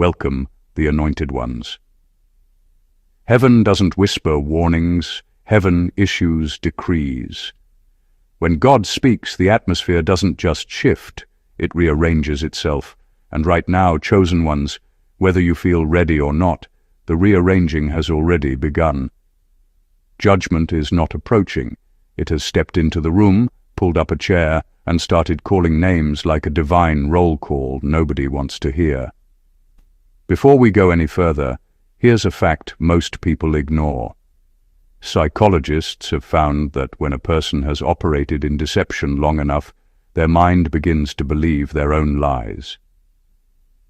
Welcome, the anointed ones. Heaven doesn't whisper warnings, heaven issues decrees. When God speaks, the atmosphere doesn't just shift, it rearranges itself. And right now, chosen ones, whether you feel ready or not, the rearranging has already begun. Judgment is not approaching. It has stepped into the room, pulled up a chair, and started calling names like a divine roll call nobody wants to hear. Before we go any further, here's a fact most people ignore. Psychologists have found that when a person has operated in deception long enough, their mind begins to believe their own lies.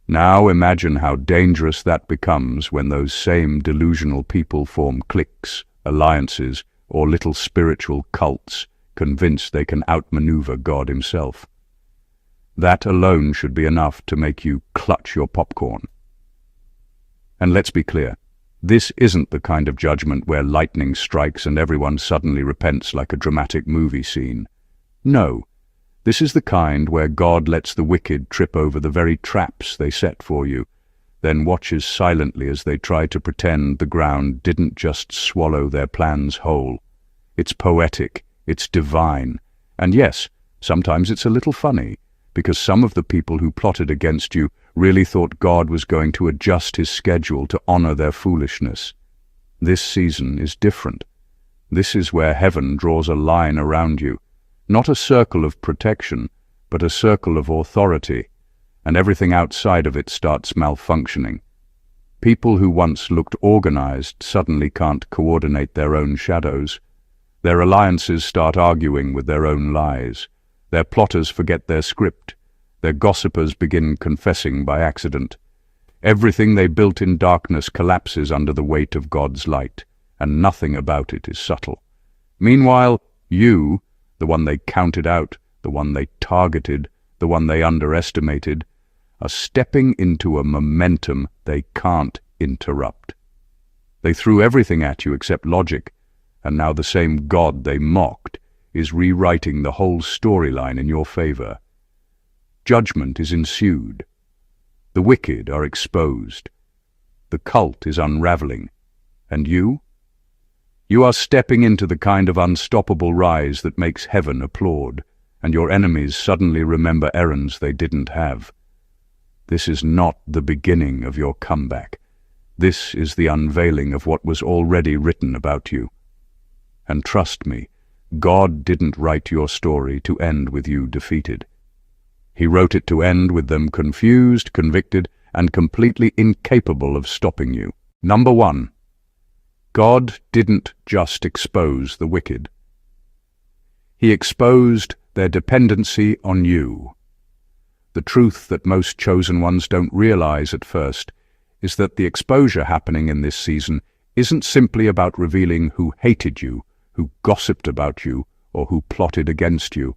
Now imagine how dangerous that becomes when those same delusional people form cliques, alliances, or little spiritual cults, convinced they can outmaneuver God himself. That alone should be enough to make you clutch your popcorn. And let's be clear, this isn't the kind of judgment where lightning strikes and everyone suddenly repents like a dramatic movie scene. No, this is the kind where God lets the wicked trip over the very traps they set for you, then watches silently as they try to pretend the ground didn't just swallow their plans whole. It's poetic, it's divine, and yes, sometimes it's a little funny, because some of the people who plotted against you really thought God was going to adjust his schedule to honor their foolishness. This season is different. This is where heaven draws a line around you, not a circle of protection, but a circle of authority, and everything outside of it starts malfunctioning. People who once looked organized suddenly can't coordinate their own shadows. Their alliances start arguing with their own lies. Their plotters forget their script. Their gossipers begin confessing by accident. Everything they built in darkness collapses under the weight of God's light, and nothing about it is subtle. Meanwhile, you, the one they counted out, the one they targeted, the one they underestimated, are stepping into a momentum they can't interrupt. They threw everything at you except logic, and now the same God they mocked is rewriting the whole storyline in your favor. Judgment is ensued. The wicked are exposed. The cult is unraveling. And you? You are stepping into the kind of unstoppable rise that makes heaven applaud, and your enemies suddenly remember errands they didn't have. This is not the beginning of your comeback. This is the unveiling of what was already written about you. And trust me, God didn't write your story to end with you defeated. He wrote it to end with them confused, convicted, and completely incapable of stopping you. Number 1. God didn't just expose the wicked. He exposed their dependency on you. The truth that most chosen ones don't realize at first is that the exposure happening in this season isn't simply about revealing who hated you, who gossiped about you, or who plotted against you.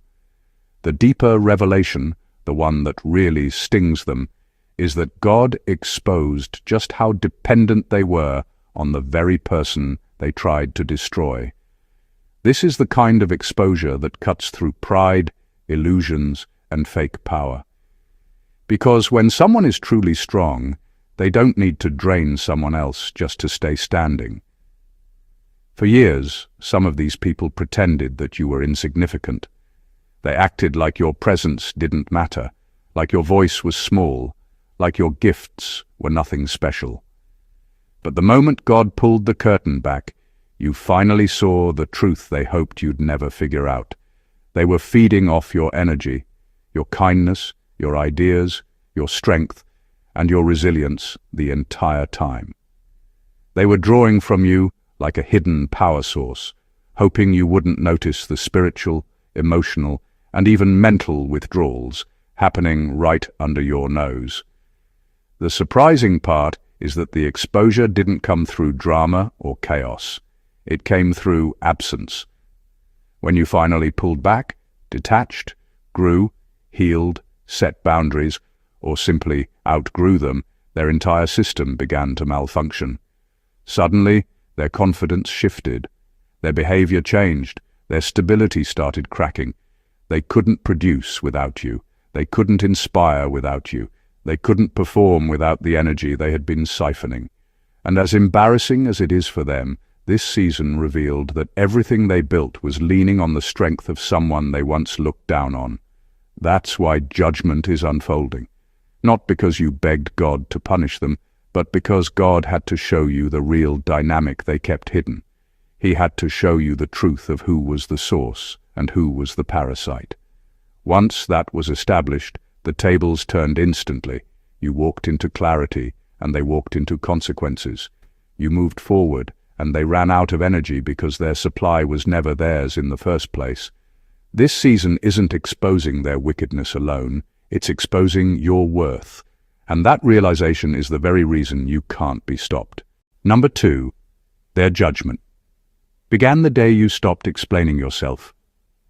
The deeper revelation, the one that really stings them, is that God exposed just how dependent they were on the very person they tried to destroy. This is the kind of exposure that cuts through pride, illusions, and fake power. Because when someone is truly strong, they don't need to drain someone else just to stay standing. For years, some of these people pretended that you were insignificant. They acted like your presence didn't matter, like your voice was small, like your gifts were nothing special. But the moment God pulled the curtain back, you finally saw the truth they hoped you'd never figure out. They were feeding off your energy, your kindness, your ideas, your strength, and your resilience the entire time. They were drawing from you like a hidden power source, hoping you wouldn't notice the spiritual, emotional, and even mental withdrawals happening right under your nose. The surprising part is that the exposure didn't come through drama or chaos. It came through absence. When you finally pulled back, detached, grew, healed, set boundaries, or simply outgrew them, their entire system began to malfunction. Suddenly, their confidence shifted. Their behavior changed. Their stability started cracking. They couldn't produce without you. They couldn't inspire without you. They couldn't perform without the energy they had been siphoning. And as embarrassing as it is for them, this season revealed that everything they built was leaning on the strength of someone they once looked down on. That's why judgment is unfolding. Not because you begged God to punish them, but because God had to show you the real dynamic they kept hidden. He had to show you the truth of who was the source and who was the parasite. Once that was established, the tables turned instantly. You walked into clarity, and they walked into consequences. You moved forward, and they ran out of energy because their supply was never theirs in the first place. This season isn't exposing their wickedness alone, it's exposing your worth. And that realization is the very reason you can't be stopped. Number 2, their judgment. Began the day you stopped explaining yourself.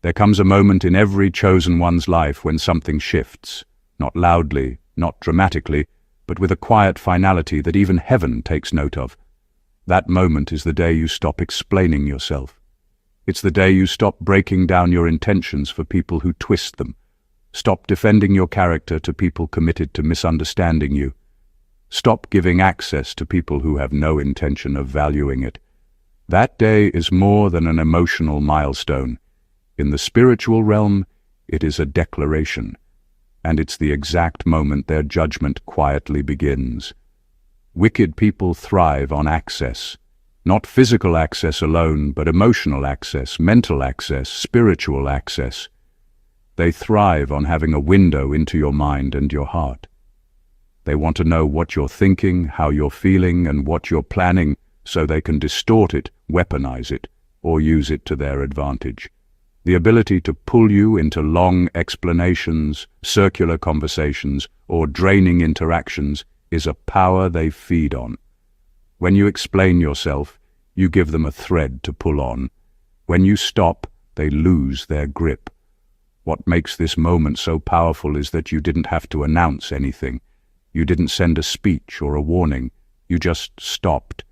There comes a moment in every chosen one's life when something shifts, not loudly, not dramatically, but with a quiet finality that even heaven takes note of. That moment is the day you stop explaining yourself. It's the day you stop breaking down your intentions for people who twist them. Stop defending your character to people committed to misunderstanding you. Stop giving access to people who have no intention of valuing it. That day is more than an emotional milestone. In the spiritual realm, it is a declaration, and it's the exact moment their judgment quietly begins. Wicked people thrive on access. Not physical access alone, but emotional access, mental access, spiritual access. They thrive on having a window into your mind and your heart. They want to know what you're thinking, how you're feeling, and what you're planning, so they can distort it, weaponize it, or use it to their advantage. The ability to pull you into long explanations, circular conversations, or draining interactions is a power they feed on. When you explain yourself, you give them a thread to pull on. When you stop, they lose their grip. What makes this moment so powerful is that you didn't have to announce anything. You didn't send a speech or a warning. You just stopped.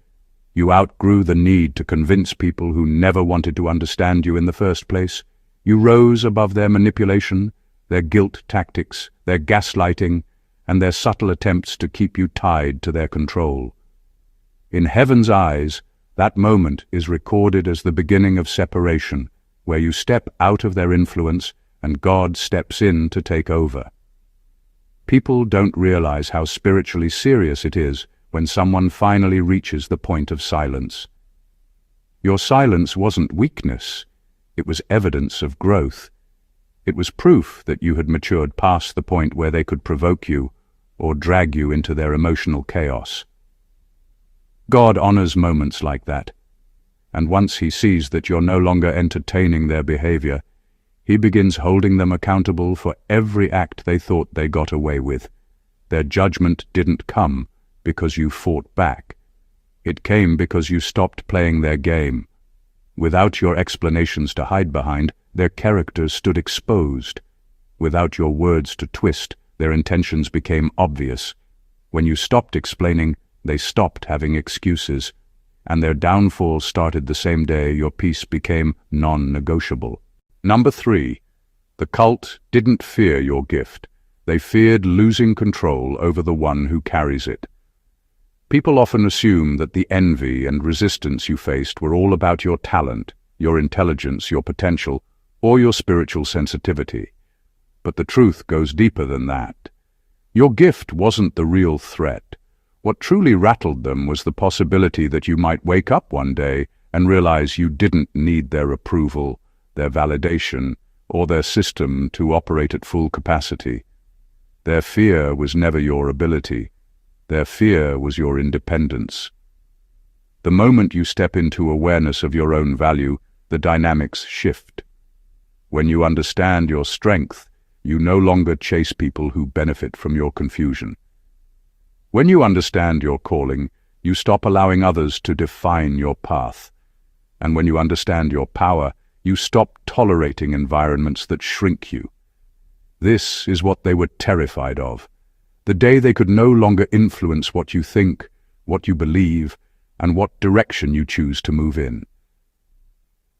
You outgrew the need to convince people who never wanted to understand you in the first place. You rose above their manipulation, their guilt tactics, their gaslighting, and their subtle attempts to keep you tied to their control. In heaven's eyes, that moment is recorded as the beginning of separation, where you step out of their influence and God steps in to take over. People don't realize how spiritually serious it is when someone finally reaches the point of silence. Your silence wasn't weakness, it was evidence of growth. It was proof that you had matured past the point where they could provoke you or drag you into their emotional chaos. God honors moments like that, and once He sees that you're no longer entertaining their behavior, He begins holding them accountable for every act they thought they got away with. Their judgment didn't come because you fought back. It came because you stopped playing their game. Without your explanations to hide behind, their characters stood exposed. Without your words to twist, their intentions became obvious. When you stopped explaining, they stopped having excuses, and their downfall started the same day your peace became non-negotiable. Number 3, the cult didn't fear your gift. They feared losing control over the one who carries it. People often assume that the envy and resistance you faced were all about your talent, your intelligence, your potential, or your spiritual sensitivity. But the truth goes deeper than that. Your gift wasn't the real threat. What truly rattled them was the possibility that you might wake up one day and realize you didn't need their approval, their validation, or their system to operate at full capacity. Their fear was never your ability. Their fear was your independence. The moment you step into awareness of your own value, the dynamics shift. When you understand your strength, you no longer chase people who benefit from your confusion. When you understand your calling, you stop allowing others to define your path. And when you understand your power, you stop tolerating environments that shrink you. This is what they were terrified of. The day they could no longer influence what you think, what you believe, and what direction you choose to move in.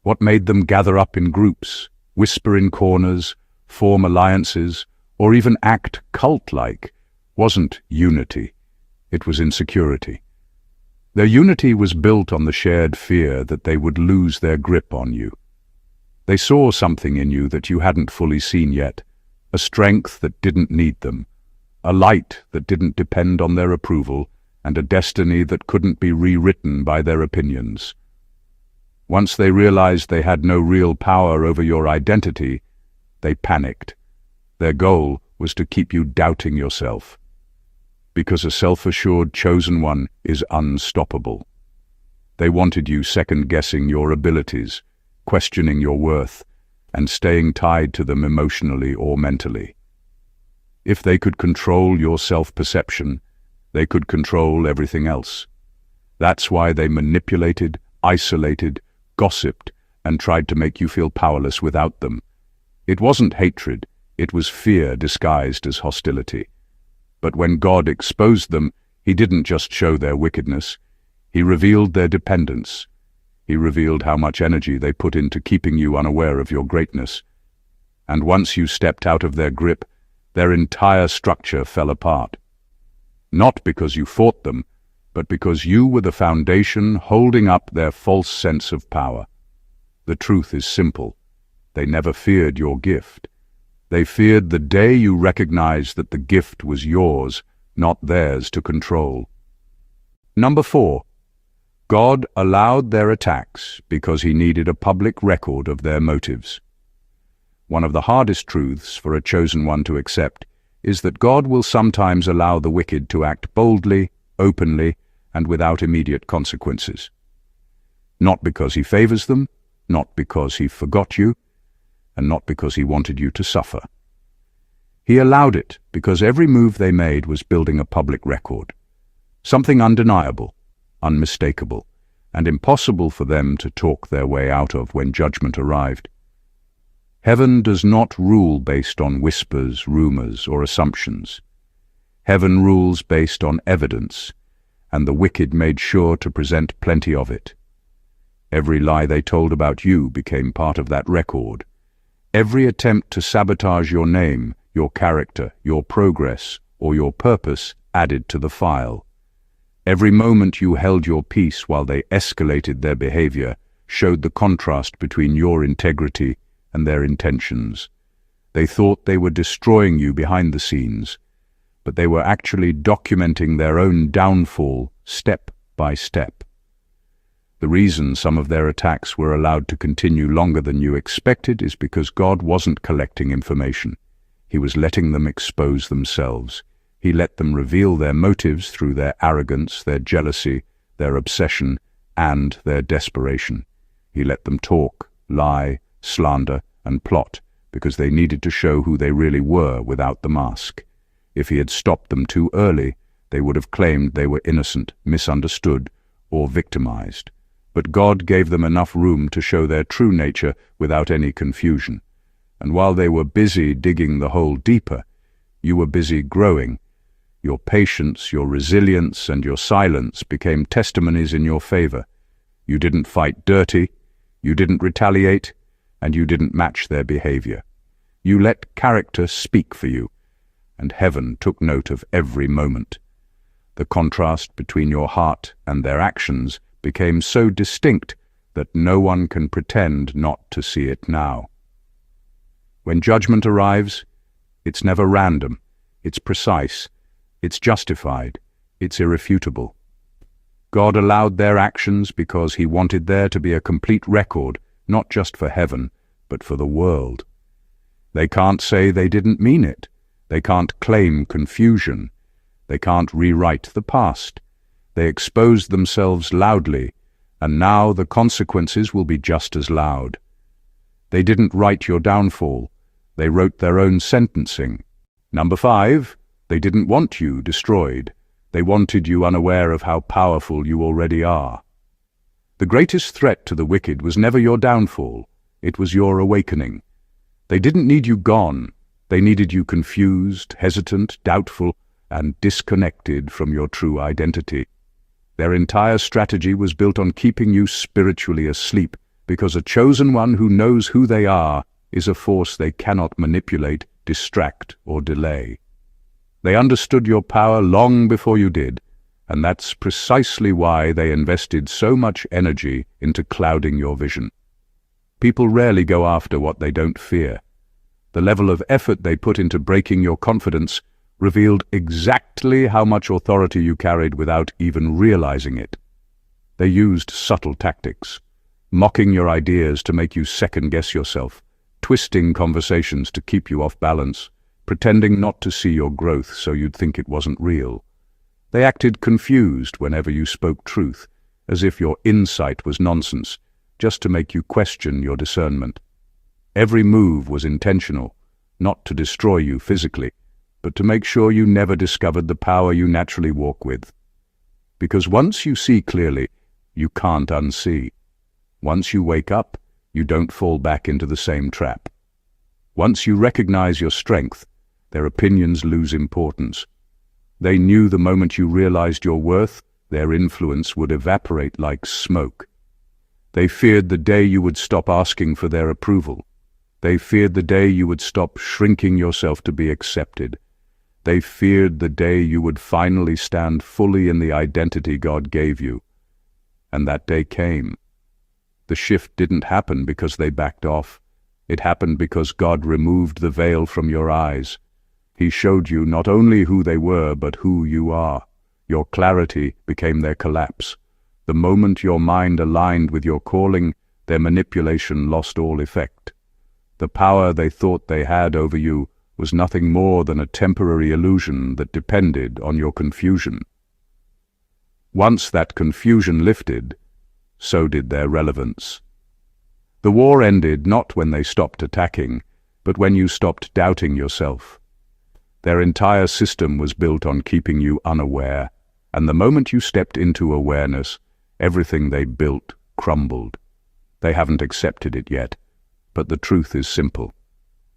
What made them gather up in groups, whisper in corners, form alliances, or even act cult-like wasn't unity, it was insecurity. Their unity was built on the shared fear that they would lose their grip on you. They saw something in you that you hadn't fully seen yet, a strength that didn't need them, a light that didn't depend on their approval, and a destiny that couldn't be rewritten by their opinions. Once they realized they had no real power over your identity, they panicked. Their goal was to keep you doubting yourself. Because a self-assured chosen one is unstoppable. They wanted you second-guessing your abilities, questioning your worth, and staying tied to them emotionally or mentally. If they could control your self-perception, they could control everything else. That's why they manipulated, isolated, gossiped, and tried to make you feel powerless without them. It wasn't hatred, it was fear disguised as hostility. But when God exposed them, He didn't just show their wickedness. He revealed their dependence. He revealed how much energy they put into keeping you unaware of your greatness. And once you stepped out of their grip, their entire structure fell apart. Not because you fought them, but because you were the foundation holding up their false sense of power. The truth is simple. They never feared your gift. They feared the day you recognized that the gift was yours, not theirs to control. Number 4. God allowed their attacks because He needed a public record of their motives. One of the hardest truths for a chosen one to accept is that God will sometimes allow the wicked to act boldly, openly, and without immediate consequences. Not because He favors them, not because He forgot you, and not because He wanted you to suffer. He allowed it because every move they made was building a public record, something undeniable, unmistakable, and impossible for them to talk their way out of when judgment arrived. Heaven does not rule based on whispers, rumors, or assumptions. Heaven rules based on evidence, and the wicked made sure to present plenty of it. Every lie they told about you became part of that record. Every attempt to sabotage your name, your character, your progress, or your purpose added to the file. Every moment you held your peace while they escalated their behavior showed the contrast between your integrity and their intentions. They thought they were destroying you behind the scenes, but they were actually documenting their own downfall step by step. The reason some of their attacks were allowed to continue longer than you expected is because God wasn't collecting information. He was letting them expose themselves. He let them reveal their motives through their arrogance, their jealousy, their obsession, and their desperation. He let them talk, lie, slander, and plot because they needed to show who they really were without the mask. If He had stopped them too early, they would have claimed they were innocent, misunderstood, or victimized. But God gave them enough room to show their true nature without any confusion. And while they were busy digging the hole deeper, you were busy growing. Your patience, your resilience, and your silence became testimonies in your favor. You didn't fight dirty, you didn't retaliate, and you didn't match their behavior. You let character speak for you, and heaven took note of every moment. The contrast between your heart and their actions became so distinct that no one can pretend not to see it now. When judgment arrives, it's never random, it's precise, it's justified, it's irrefutable. God allowed their actions because He wanted there to be a complete record, not just for heaven, but for the world. They can't say they didn't mean it. They can't claim confusion. They can't rewrite the past. They exposed themselves loudly, and now the consequences will be just as loud. They didn't write your downfall. They wrote their own sentencing. Number 5, they didn't want you destroyed. They wanted you unaware of how powerful you already are. The greatest threat to the wicked was never your downfall. It was your awakening. They didn't need you gone. They needed you confused, hesitant, doubtful, and disconnected from your true identity. Their entire strategy was built on keeping you spiritually asleep, because a chosen one who knows who they are is a force they cannot manipulate, distract, or delay. They understood your power long before you did, and that's precisely why they invested so much energy into clouding your vision. People rarely go after what they don't fear. The level of effort they put into breaking your confidence revealed exactly how much authority you carried without even realizing it. They used subtle tactics, mocking your ideas to make you second-guess yourself, twisting conversations to keep you off balance, pretending not to see your growth so you'd think it wasn't real. They acted confused whenever you spoke truth, as if your insight was nonsense, just to make you question your discernment. Every move was intentional, not to destroy you physically, but to make sure you never discovered the power you naturally walk with. Because once you see clearly, you can't unsee. Once you wake up, you don't fall back into the same trap. Once you recognize your strength, their opinions lose importance. They knew the moment you realized your worth, their influence would evaporate like smoke. They feared the day you would stop asking for their approval. They feared the day you would stop shrinking yourself to be accepted. They feared the day you would finally stand fully in the identity God gave you. And that day came. The shift didn't happen because they backed off. It happened because God removed the veil from your eyes. He showed you not only who they were, but who you are. Your clarity became their collapse. The moment your mind aligned with your calling, their manipulation lost all effect. The power they thought they had over you was nothing more than a temporary illusion that depended on your confusion. Once that confusion lifted, so did their relevance. The war ended not when they stopped attacking, but when you stopped doubting yourself. Their entire system was built on keeping you unaware, and the moment you stepped into awareness, everything they built crumbled. They haven't accepted it yet, but the truth is simple.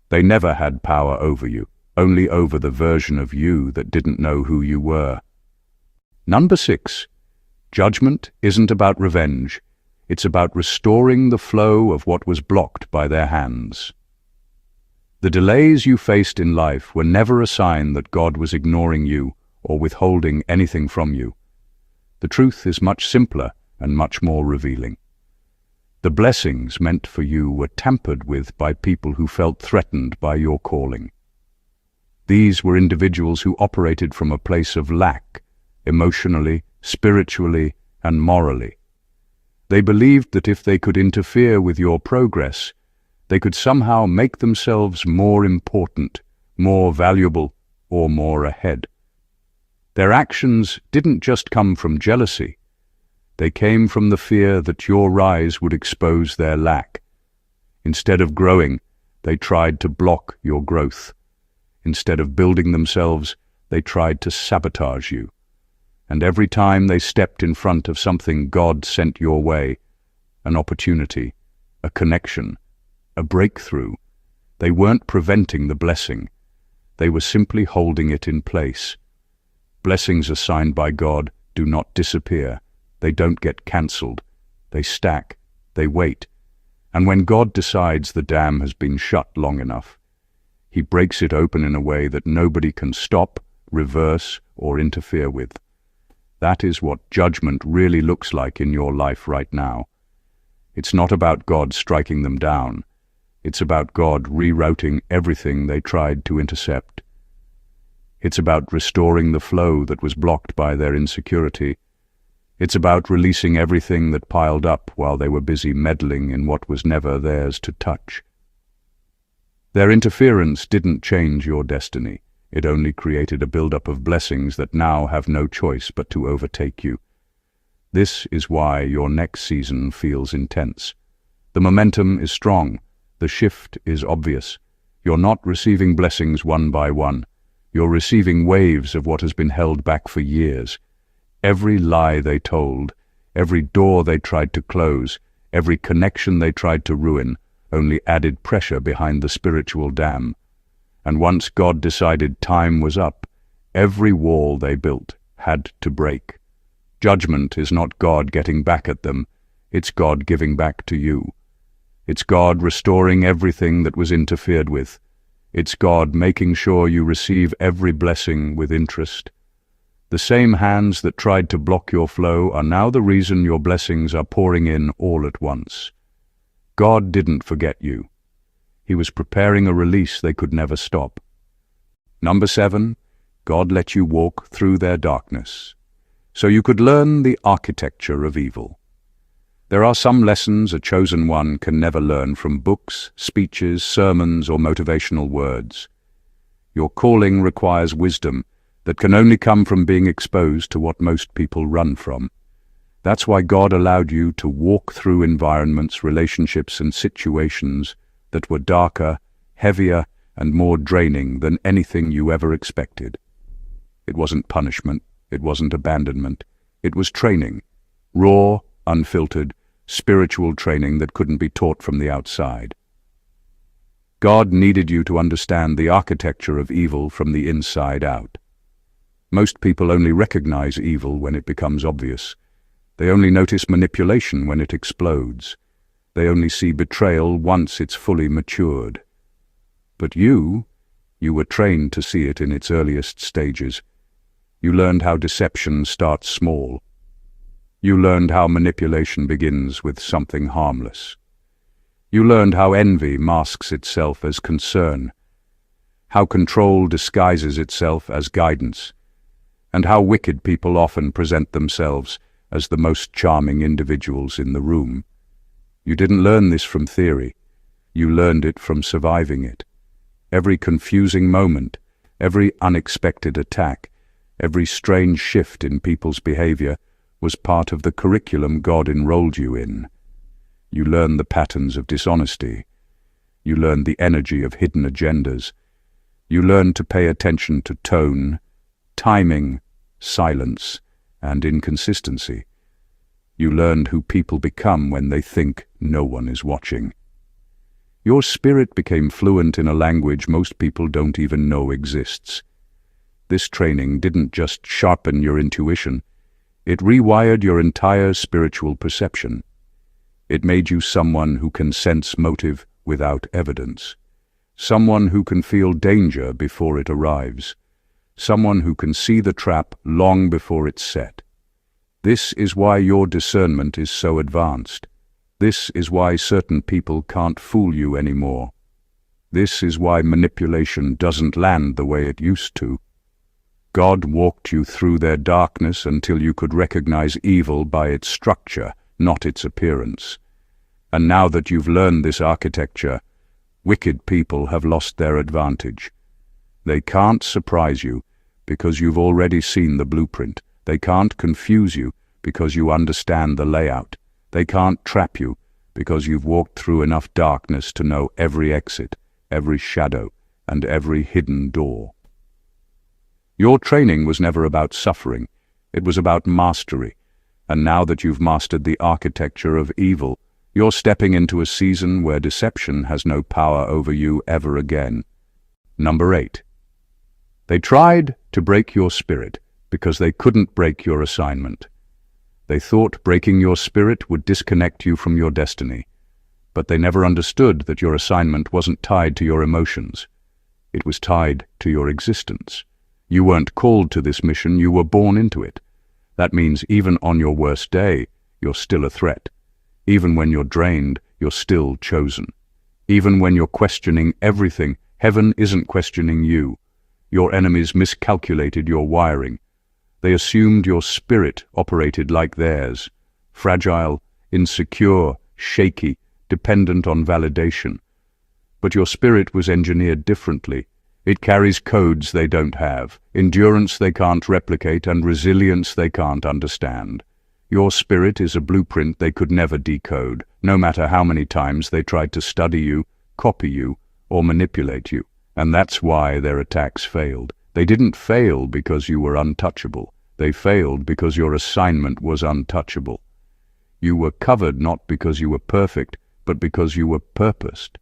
They never had power over you, only over the version of you that didn't know who you were. Number 6. Judgment isn't about revenge. It's about restoring the flow of what was blocked by their hands. The delays you faced in life were never a sign that God was ignoring you or withholding anything from you. The truth is much simpler and much more revealing. The blessings meant for you were tampered with by people who felt threatened by your calling. These were individuals who operated from a place of lack, emotionally, spiritually, and morally. They believed that if they could interfere with your progress, they could somehow make themselves more important, more valuable, or more ahead. Their actions didn't just come from jealousy. They came from the fear that your rise would expose their lack. Instead of growing, they tried to block your growth. Instead of building themselves, they tried to sabotage you. And every time they stepped in front of something God sent your way, an opportunity, a connection, a breakthrough, they weren't preventing the blessing. They were simply holding it in place. Blessings assigned by God do not disappear. They don't get cancelled. They stack. They wait. And when God decides the dam has been shut long enough, He breaks it open in a way that nobody can stop, reverse, or interfere with. That is what judgment really looks like in your life right now. It's not about God striking them down. It's about God rerouting everything they tried to intercept. It's about restoring the flow that was blocked by their insecurity. It's about releasing everything that piled up while they were busy meddling in what was never theirs to touch. Their interference didn't change your destiny. It only created a buildup of blessings that now have no choice but to overtake you. This is why your next season feels intense. The momentum is strong. The shift is obvious. You're not receiving blessings one by one. You're receiving waves of what has been held back for years. Every lie they told, every door they tried to close, every connection they tried to ruin, only added pressure behind the spiritual dam. And once God decided time was up, every wall they built had to break. Judgment is not God getting back at them, it's God giving back to you. It's God restoring everything that was interfered with. It's God making sure you receive every blessing with interest. The same hands that tried to block your flow are now the reason your blessings are pouring in all at once. God didn't forget you. He was preparing a release they could never stop. Number 7, God let you walk through their darkness, so you could learn the architecture of evil. There are some lessons a chosen one can never learn from books, speeches, sermons, or motivational words. Your calling requires wisdom that can only come from being exposed to what most people run from. That's why God allowed you to walk through environments, relationships, and situations that were darker, heavier, and more draining than anything you ever expected. It wasn't punishment, it wasn't abandonment, it was training. Raw, unfiltered, spiritual training that couldn't be taught from the outside. God needed you to understand the architecture of evil from the inside out. Most people only recognize evil when it becomes obvious. They only notice manipulation when it explodes. They only see betrayal once it's fully matured. But you were trained to see it in its earliest stages. You learned how deception starts small. You learned how manipulation begins with something harmless. You learned how envy masks itself as concern, how control disguises itself as guidance, and how wicked people often present themselves as the most charming individuals in the room. You didn't learn this from theory. You learned it from surviving it. Every confusing moment, every unexpected attack, every strange shift in people's behavior was part of the curriculum God enrolled you in. You learned the patterns of dishonesty. You learned the energy of hidden agendas. You learned to pay attention to tone, timing, silence, and inconsistency. You learned who people become when they think no one is watching. Your spirit became fluent in a language most people don't even know exists. This training didn't just sharpen your intuition, it rewired your entire spiritual perception. It made you someone who can sense motive without evidence, someone who can feel danger before it arrives, someone who can see the trap long before it's set. This is why your discernment is so advanced. This is why certain people can't fool you anymore. This is why manipulation doesn't land the way it used to. God walked you through their darkness until you could recognize evil by its structure, not its appearance. And now that you've learned this architecture, wicked people have lost their advantage. They can't surprise you because you've already seen the blueprint. They can't confuse you because you understand the layout. They can't trap you because you've walked through enough darkness to know every exit, every shadow, and every hidden door. Your training was never about suffering. It was about mastery. And now that you've mastered the architecture of evil, you're stepping into a season where deception has no power over you ever again. Number 8. They tried to break your spirit because they couldn't break your assignment. They thought breaking your spirit would disconnect you from your destiny, but they never understood that your assignment wasn't tied to your emotions. It was tied to your existence. You weren't called to this mission, you were born into it. That means even on your worst day, you're still a threat. Even when you're drained, you're still chosen. Even when you're questioning everything, heaven isn't questioning you. Your enemies miscalculated your wiring. They assumed your spirit operated like theirs, fragile, insecure, shaky, dependent on validation. But your spirit was engineered differently. It carries codes they don't have, endurance they can't replicate, and resilience they can't understand. Your spirit is a blueprint they could never decode, no matter how many times they tried to study you, copy you, or manipulate you. And that's why their attacks failed. They didn't fail because you were untouchable. They failed because your assignment was untouchable. You were covered not because you were perfect, but because you were purposed.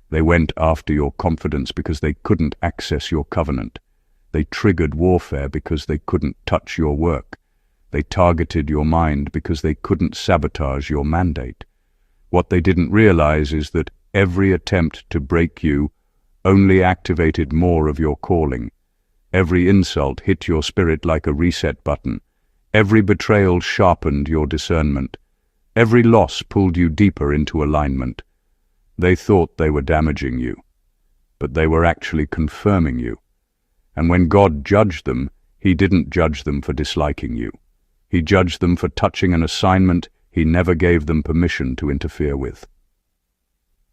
They went after your confidence because they couldn't access your covenant. They triggered warfare because they couldn't touch your work. They targeted your mind because they couldn't sabotage your mandate. What they didn't realize is that every attempt to break you only activated more of your calling. Every insult hit your spirit like a reset button. Every betrayal sharpened your discernment. Every loss pulled you deeper into alignment. They thought they were damaging you, but they were actually confirming you. And when God judged them, He didn't judge them for disliking you. He judged them for touching an assignment He never gave them permission to interfere with.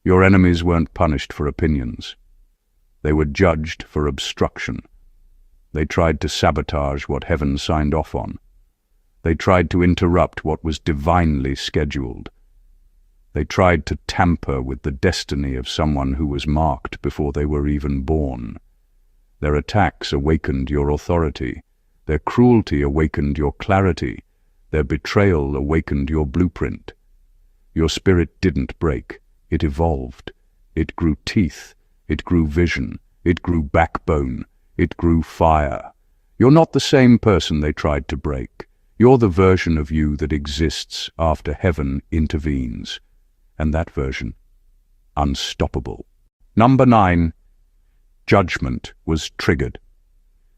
Your enemies weren't punished for opinions. They were judged for obstruction. They tried to sabotage what heaven signed off on. They tried to interrupt what was divinely scheduled. They tried to tamper with the destiny of someone who was marked before they were even born. Their attacks awakened your authority. Their cruelty awakened your clarity. Their betrayal awakened your blueprint. Your spirit didn't break. It evolved. It grew teeth. It grew vision. It grew backbone. It grew fire. You're not the same person they tried to break. You're the version of you that exists after heaven intervenes. And that version, unstoppable. Number 9, judgment was triggered.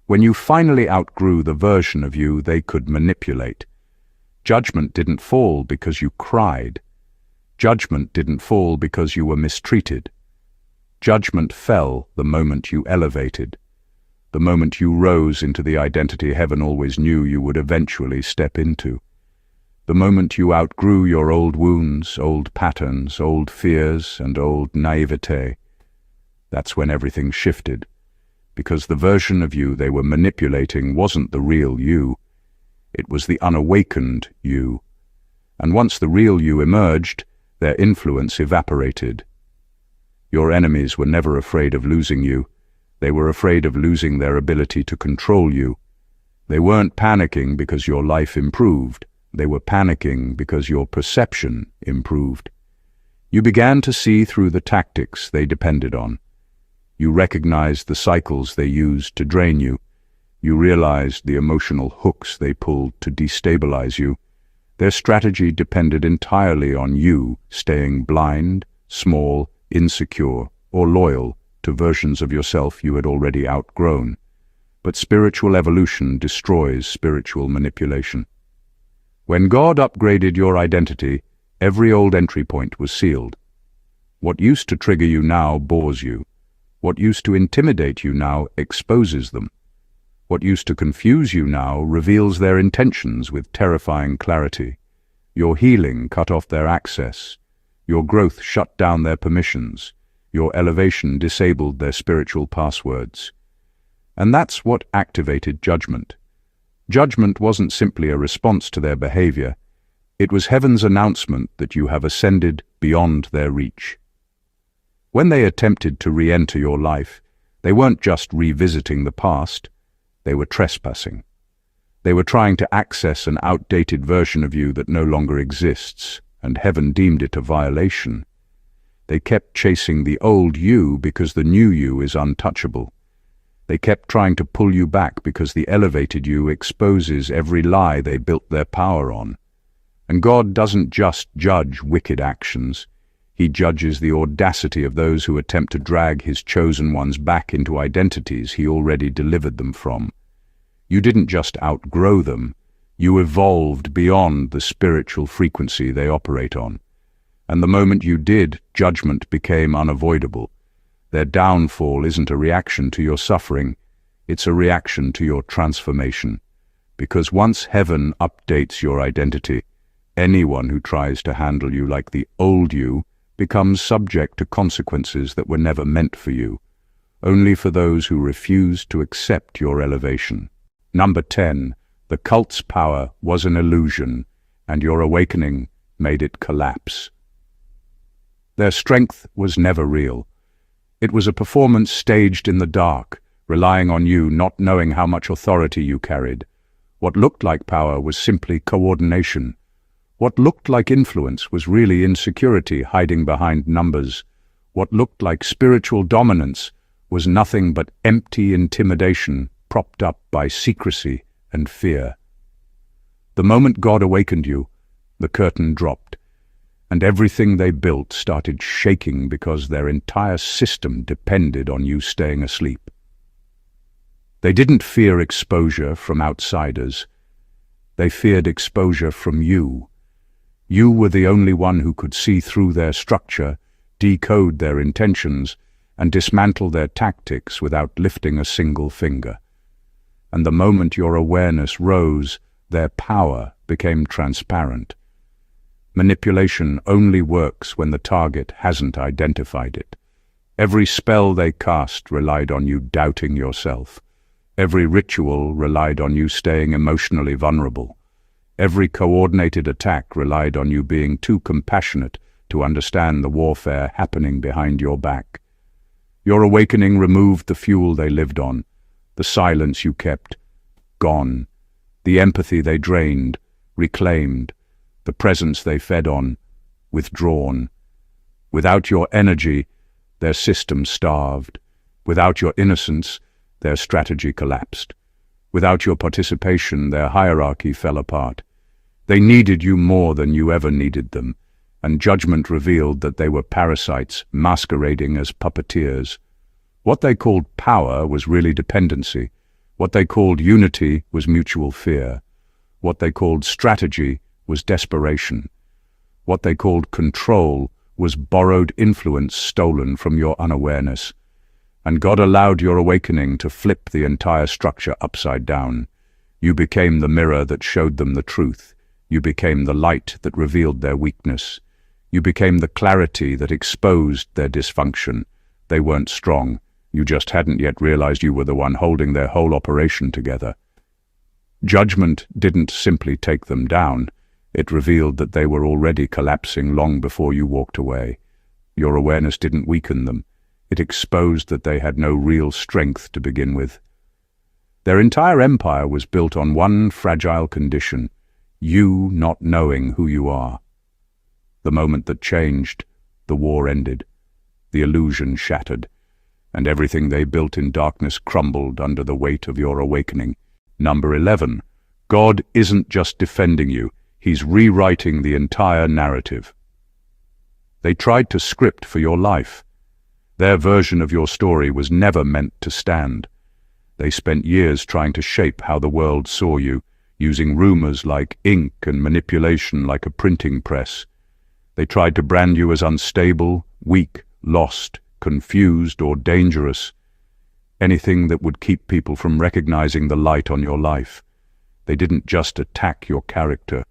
When you finally outgrew the version of you they could manipulate. Judgment didn't fall because you cried. Judgment didn't fall because you were mistreated. Judgment fell the moment you elevated. The moment you rose into the identity heaven always knew you would eventually step into. The moment you outgrew your old wounds, old patterns, old fears, and old naivete. That's when everything shifted, because the version of you they were manipulating wasn't the real you. It was the unawakened you. And once the real you emerged, their influence evaporated. Your enemies were never afraid of losing you. They were afraid of losing their ability to control you. They weren't panicking because your life improved. They were panicking because your perception improved. You began to see through the tactics they depended on. You recognized the cycles they used to drain you. You realized the emotional hooks they pulled to destabilize you. Their strategy depended entirely on you staying blind, small, insecure, or loyal to versions of yourself you had already outgrown. But spiritual evolution destroys spiritual manipulation. When God upgraded your identity, every old entry point was sealed. What used to trigger you now bores you. What used to intimidate you now exposes them. What used to confuse you now reveals their intentions with terrifying clarity. Your healing cut off their access. Your growth shut down their permissions. Your elevation disabled their spiritual passwords. And that's what activated judgment. Judgment wasn't simply a response to their behavior. It was heaven's announcement that you have ascended beyond their reach. When they attempted to re-enter your life, they weren't just revisiting the past, they were trespassing. They were trying to access an outdated version of you that no longer exists, and heaven deemed it a violation. They kept chasing the old you because the new you is untouchable. They kept trying to pull you back because the elevated you exposes every lie they built their power on. And God doesn't just judge wicked actions. He judges the audacity of those who attempt to drag His chosen ones back into identities He already delivered them from. You didn't just outgrow them, you evolved beyond the spiritual frequency they operate on. And the moment you did, judgment became unavoidable. Their downfall isn't a reaction to your suffering, it's a reaction to your transformation. Because once heaven updates your identity, anyone who tries to handle you like the old you becomes subject to consequences that were never meant for you, only for those who refuse to accept your elevation. Number 10, the cult's power was an illusion, and your awakening made it collapse. Their strength was never real. It was a performance staged in the dark, relying on you not knowing how much authority you carried. What looked like power was simply coordination. What looked like influence was really insecurity hiding behind numbers. What looked like spiritual dominance was nothing but empty intimidation propped up by secrecy and fear. The moment God awakened you, the curtain dropped. and everything they built started shaking because their entire system depended on you staying asleep. They didn't fear exposure from outsiders. They feared exposure from you. You were the only one who could see through their structure, decode their intentions, and dismantle their tactics without lifting a single finger. And the moment your awareness rose, their power became transparent. Manipulation only works when the target hasn't identified it. Every spell they cast relied on you doubting yourself. Every ritual relied on you staying emotionally vulnerable. Every coordinated attack relied on you being too compassionate to understand the warfare happening behind your back. Your awakening removed the fuel they lived on, the silence you kept, gone, the empathy they drained, reclaimed, the presence they fed on, withdrawn. Without your energy, their system starved. Without your innocence, their strategy collapsed. Without your participation, their hierarchy fell apart. They needed you more than you ever needed them, and judgment revealed that they were parasites masquerading as puppeteers. What they called power was really dependency. What they called unity was mutual fear. What they called strategy was desperation. What they called control was borrowed influence stolen from your unawareness. And God allowed your awakening to flip the entire structure upside down. You became the mirror that showed them the truth. You became the light that revealed their weakness. You became the clarity that exposed their dysfunction. They weren't strong. You just hadn't yet realized you were the one holding their whole operation together. Judgment didn't simply take them down. It revealed that they were already collapsing long before you walked away. Your awareness didn't weaken them. It exposed that they had no real strength to begin with. Their entire empire was built on one fragile condition: you not knowing who you are. The moment that changed, the war ended, the illusion shattered, and everything they built in darkness crumbled under the weight of your awakening. Number 11. God isn't just defending you, He's rewriting the entire narrative. They tried to script for your life. Their version of your story was never meant to stand. They spent years trying to shape how the world saw you, using rumors like ink and manipulation like a printing press. They tried to brand you as unstable, weak, lost, confused, or dangerous. Anything that would keep people from recognizing the light on your life. They didn't just attack your character.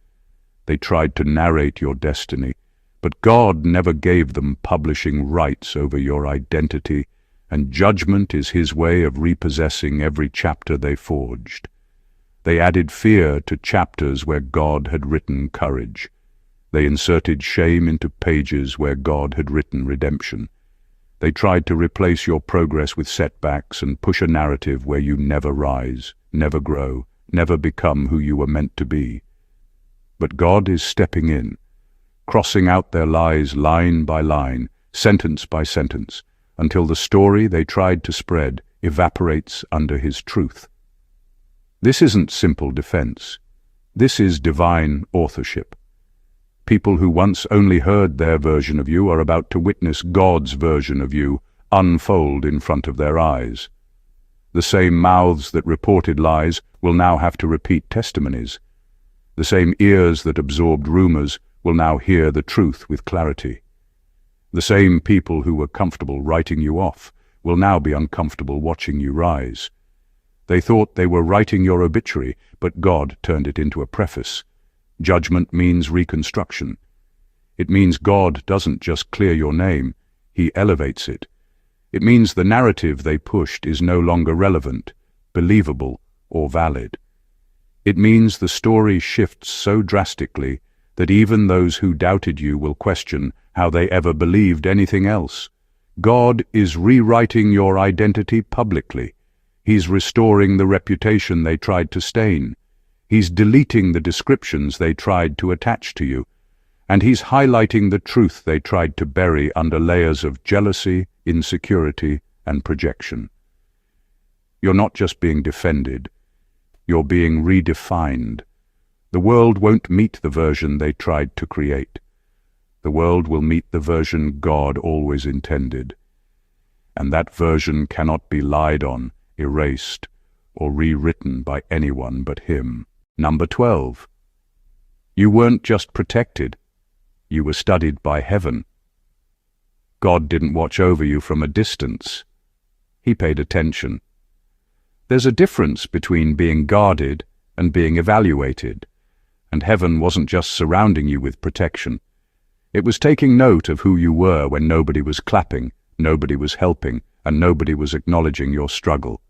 They tried to narrate your destiny. But God never gave them publishing rights over your identity, and judgment is His way of repossessing every chapter they forged. They added fear to chapters where God had written courage. They inserted shame into pages where God had written redemption. They tried to replace your progress with setbacks and push a narrative where you never rise, never grow, never become who you were meant to be. But God is stepping in, crossing out their lies line by line, sentence by sentence, until the story they tried to spread evaporates under His truth. This isn't simple defense. This is divine authorship. People who once only heard their version of you are about to witness God's version of you unfold in front of their eyes. The same mouths that reported lies will now have to repeat testimonies. The same ears that absorbed rumors will now hear the truth with clarity. The same people who were comfortable writing you off will now be uncomfortable watching you rise. They thought they were writing your obituary, but God turned it into a preface. Judgment means reconstruction. It means God doesn't just clear your name, He elevates it. It means the narrative they pushed is no longer relevant, believable, or valid. It means the story shifts so drastically that even those who doubted you will question how they ever believed anything else. God is rewriting your identity publicly. He's restoring the reputation they tried to stain. He's deleting the descriptions they tried to attach to you. And He's highlighting the truth they tried to bury under layers of jealousy, insecurity, and projection. You're not just being defended. You're being redefined. The world won't meet the version they tried to create. The world will meet the version God always intended. And that version cannot be lied on, erased, or rewritten by anyone but Him. Number 12. You weren't just protected. You were studied by heaven. God didn't watch over you from a distance. He paid attention. There's a difference between being guarded and being evaluated, and heaven wasn't just surrounding you with protection. It was taking note of who you were when nobody was clapping, nobody was helping, and nobody was acknowledging your struggle.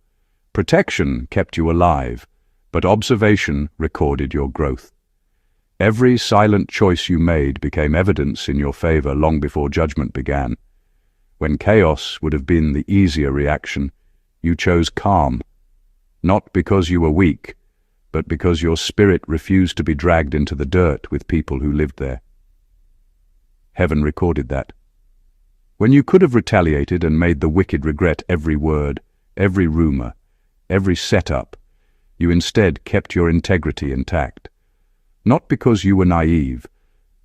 Protection kept you alive, but observation recorded your growth. Every silent choice you made became evidence in your favor long before judgment began. When chaos would have been the easier reaction, you chose calm, not because you were weak, but because your spirit refused to be dragged into the dirt with people who lived there. Heaven recorded that. When you could have retaliated and made the wicked regret every word, every rumor, every setup, you instead kept your integrity intact. Not because you were naive,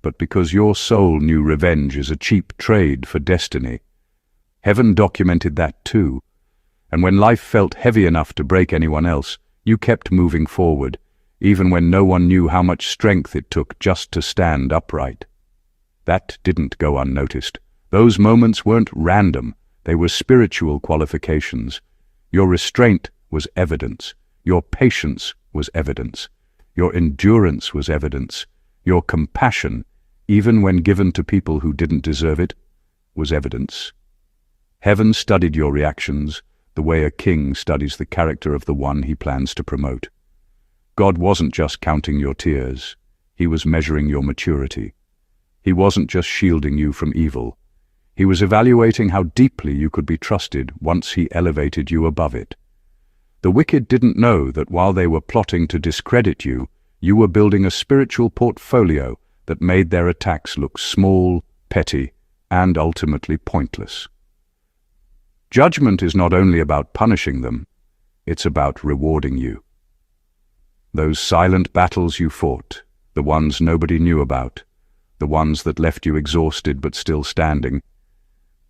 but because your soul knew revenge is a cheap trade for destiny. Heaven documented that too, and when life felt heavy enough to break anyone else, you kept moving forward, even when no one knew how much strength it took just to stand upright. That didn't go unnoticed. Those moments weren't random, they were spiritual qualifications. Your restraint was evidence. Your patience was evidence. Your endurance was evidence. Your compassion, even when given to people who didn't deserve it, was evidence. Heaven studied your reactions the way a king studies the character of the one he plans to promote. God wasn't just counting your tears. He was measuring your maturity. He wasn't just shielding you from evil. He was evaluating how deeply you could be trusted once He elevated you above it. The wicked didn't know that while they were plotting to discredit you, you were building a spiritual portfolio that made their attacks look small, petty, and ultimately pointless. Judgment is not only about punishing them, it's about rewarding you. Those silent battles you fought, the ones nobody knew about, the ones that left you exhausted but still standing,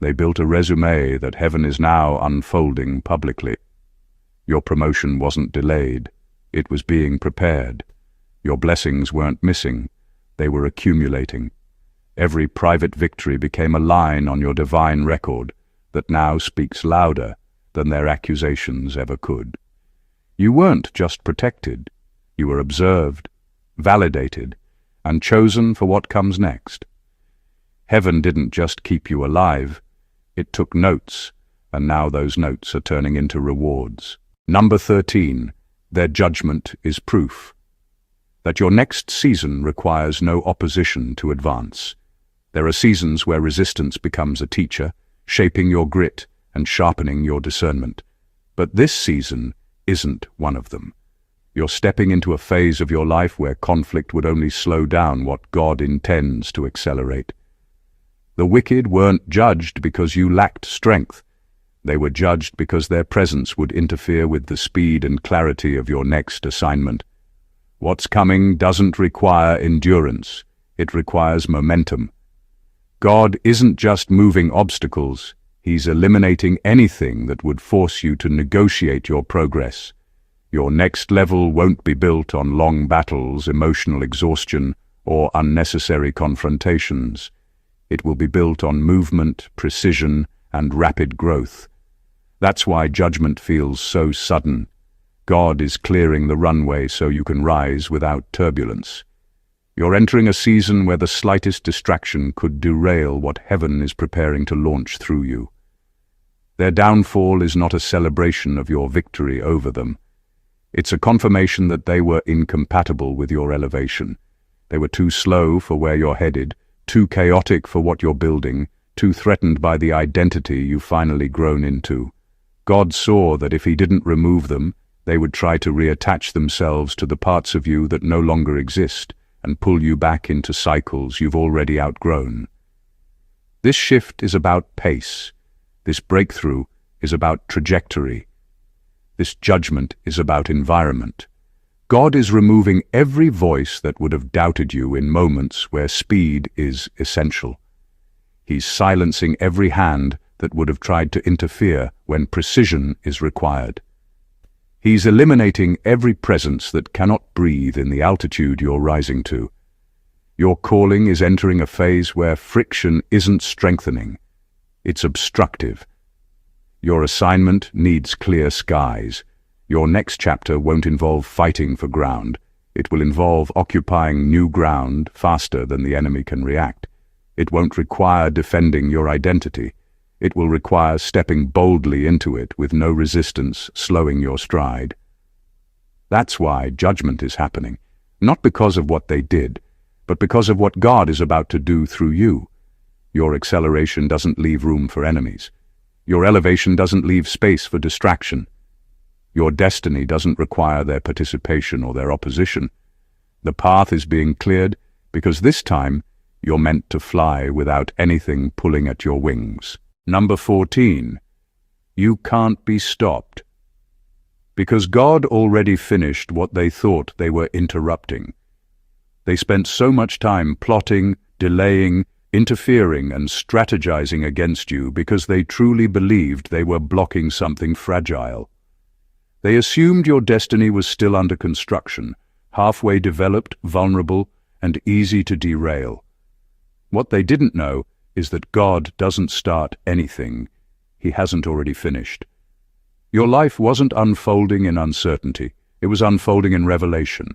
they built a resume that heaven is now unfolding publicly. Your promotion wasn't delayed, it was being prepared. Your blessings weren't missing, they were accumulating. Every private victory became a line on your divine record that now speaks louder than their accusations ever could. You weren't just protected, you were observed, validated, and chosen for what comes next. Heaven didn't just keep you alive, it took notes, and now those notes are turning into rewards. Number 13, their judgment is proof that your next season requires no opposition to advance. There are seasons where resistance becomes a teacher, shaping your grit and sharpening your discernment. But this season isn't one of them. You're stepping into a phase of your life where conflict would only slow down what God intends to accelerate. The wicked weren't judged because you lacked strength. They were judged because their presence would interfere with the speed and clarity of your next assignment. What's coming doesn't require endurance, it requires momentum. God isn't just moving obstacles, He's eliminating anything that would force you to negotiate your progress. Your next level won't be built on long battles, emotional exhaustion, or unnecessary confrontations. It will be built on movement, precision, and rapid growth. That's why judgment feels so sudden. God is clearing the runway so you can rise without turbulence. You're entering a season where the slightest distraction could derail what heaven is preparing to launch through you. Their downfall is not a celebration of your victory over them. It's a confirmation that they were incompatible with your elevation. They were too slow for where you're headed, too chaotic for what you're building, too threatened by the identity you've finally grown into. God saw that if He didn't remove them, they would try to reattach themselves to the parts of you that no longer exist and pull you back into cycles you've already outgrown. This shift is about pace. This breakthrough is about trajectory. This judgment is about environment. God is removing every voice that would have doubted you in moments where speed is essential. He's silencing every hand that would have tried to interfere when precision is required. He's eliminating every presence that cannot breathe in the altitude you're rising to. Your calling is entering a phase where friction isn't strengthening, it's obstructive. Your assignment needs clear skies. Your next chapter won't involve fighting for ground. It will involve occupying new ground faster than the enemy can react. It won't require defending your identity. It will require stepping boldly into it with no resistance slowing your stride. That's why judgment is happening, not because of what they did, but because of what God is about to do through you. Your acceleration doesn't leave room for enemies. Your elevation doesn't leave space for distraction. Your destiny doesn't require their participation or their opposition. The path is being cleared because this time you're meant to fly without anything pulling at your wings. Number 14. You can't be stopped. Because God already finished what they thought they were interrupting. They spent so much time plotting, delaying, interfering and strategizing against you because they truly believed they were blocking something fragile. They assumed your destiny was still under construction, halfway developed, vulnerable, and easy to derail. What they didn't know is that God doesn't start anything He hasn't already finished. Your life wasn't unfolding in uncertainty, it was unfolding in revelation.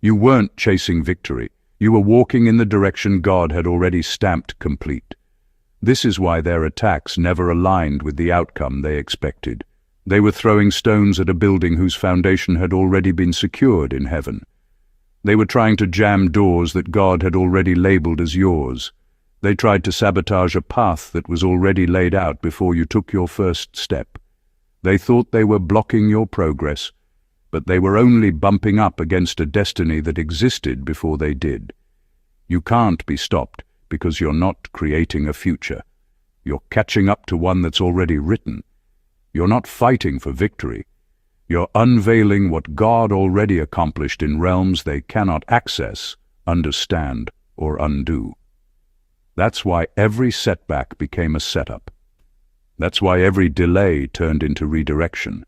You weren't chasing victory, you were walking in the direction God had already stamped complete. This is why their attacks never aligned with the outcome they expected. They were throwing stones at a building whose foundation had already been secured in heaven. They were trying to jam doors that God had already labeled as yours. They tried to sabotage a path that was already laid out before you took your first step. They thought they were blocking your progress, but they were only bumping up against a destiny that existed before they did. You can't be stopped because you're not creating a future. You're catching up to one that's already written. You're not fighting for victory. You're unveiling what God already accomplished in realms they cannot access, understand, or undo. That's why every setback became a setup. That's why every delay turned into redirection.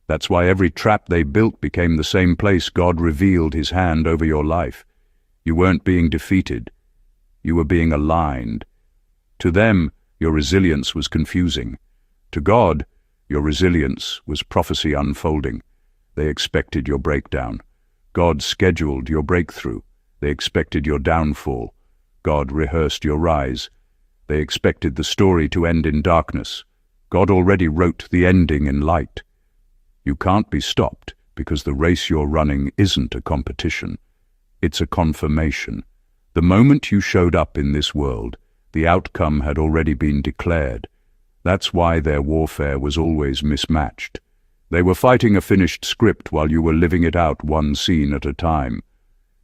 That's why every trap they built became the same place God revealed His hand over your life. You weren't being defeated. You were being aligned. To them, your resilience was confusing. To God, your resilience was prophecy unfolding. They expected your breakdown. God scheduled your breakthrough. They expected your downfall. God rehearsed your rise. They expected the story to end in darkness. God already wrote the ending in light. You can't be stopped because the race you're running isn't a competition. It's a confirmation. The moment you showed up in this world, the outcome had already been declared. That's why their warfare was always mismatched. They were fighting a finished script while you were living it out one scene at a time.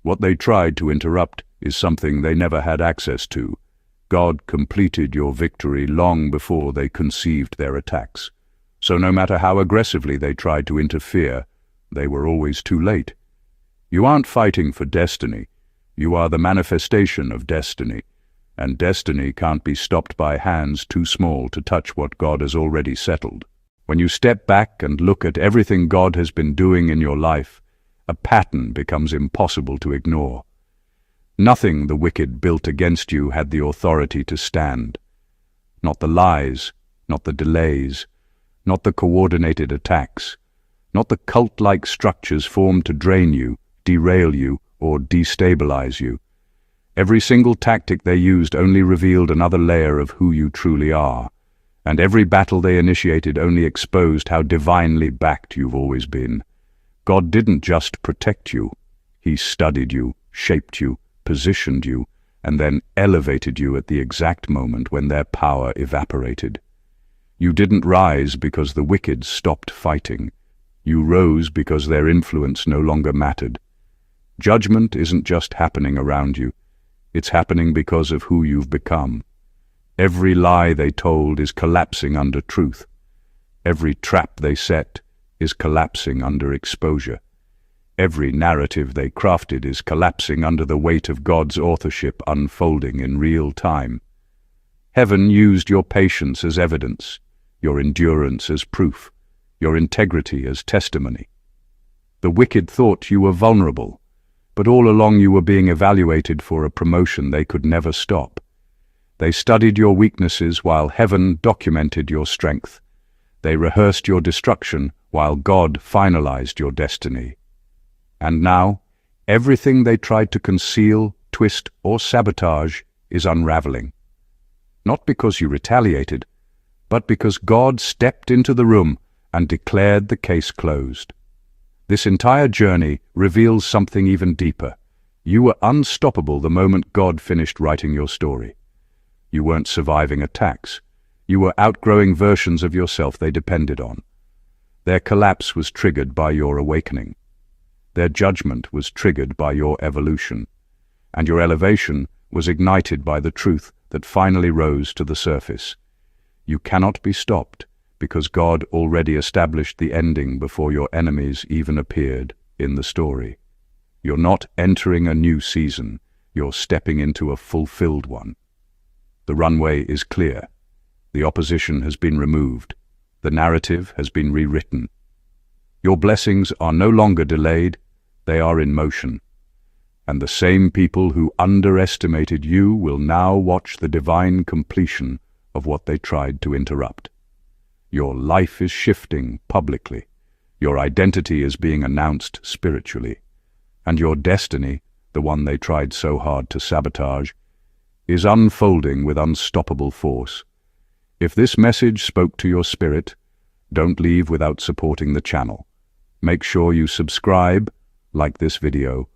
What they tried to interrupt is something they never had access to. God completed your victory long before they conceived their attacks. So no matter how aggressively they tried to interfere, they were always too late. You aren't fighting for destiny. You are the manifestation of destiny. And destiny can't be stopped by hands too small to touch what God has already settled. When you step back and look at everything God has been doing in your life, a pattern becomes impossible to ignore. Nothing the wicked built against you had the authority to stand. Not the lies, not the delays, not the coordinated attacks, not the cult-like structures formed to drain you, derail you, or destabilize you. Every single tactic they used only revealed another layer of who you truly are, and every battle they initiated only exposed how divinely backed you've always been. God didn't just protect you. He studied you, shaped you, positioned you, and then elevated you at the exact moment when their power evaporated. You didn't rise because the wicked stopped fighting. You rose because their influence no longer mattered. Judgment isn't just happening around you. It's happening because of who you've become. Every lie they told is collapsing under truth. Every trap they set is collapsing under exposure. Every narrative they crafted is collapsing under the weight of God's authorship unfolding in real time. Heaven used your patience as evidence, your endurance as proof, your integrity as testimony. The wicked thought you were vulnerable, but all along you were being evaluated for a promotion they could never stop. They studied your weaknesses while heaven documented your strength. They rehearsed your destruction while God finalized your destiny. And now, everything they tried to conceal, twist, or sabotage is unraveling. Not because you retaliated, but because God stepped into the room and declared the case closed. This entire journey reveals something even deeper. You were unstoppable the moment God finished writing your story. You weren't surviving attacks. You were outgrowing versions of yourself they depended on. Their collapse was triggered by your awakening. Their judgment was triggered by your evolution. And your elevation was ignited by the truth that finally rose to the surface. You cannot be stopped because God already established the ending before your enemies even appeared in the story. You're not entering a new season. You're stepping into a fulfilled one. The runway is clear. The opposition has been removed. The narrative has been rewritten. Your blessings are no longer delayed, they are in motion. And the same people who underestimated you will now watch the divine completion of what they tried to interrupt. Your life is shifting publicly. Your identity is being announced spiritually. And your destiny, the one they tried so hard to sabotage, is unfolding with unstoppable force. If this message spoke to your spirit, don't leave without supporting the channel. Make sure you subscribe, like this video,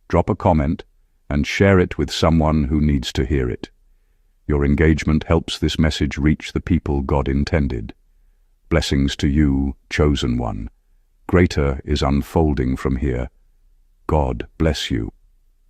drop a comment, and share it with someone who needs to hear it. Your engagement helps this message reach the people God intended. Blessings to you, chosen one. Greater is unfolding from here. God bless you.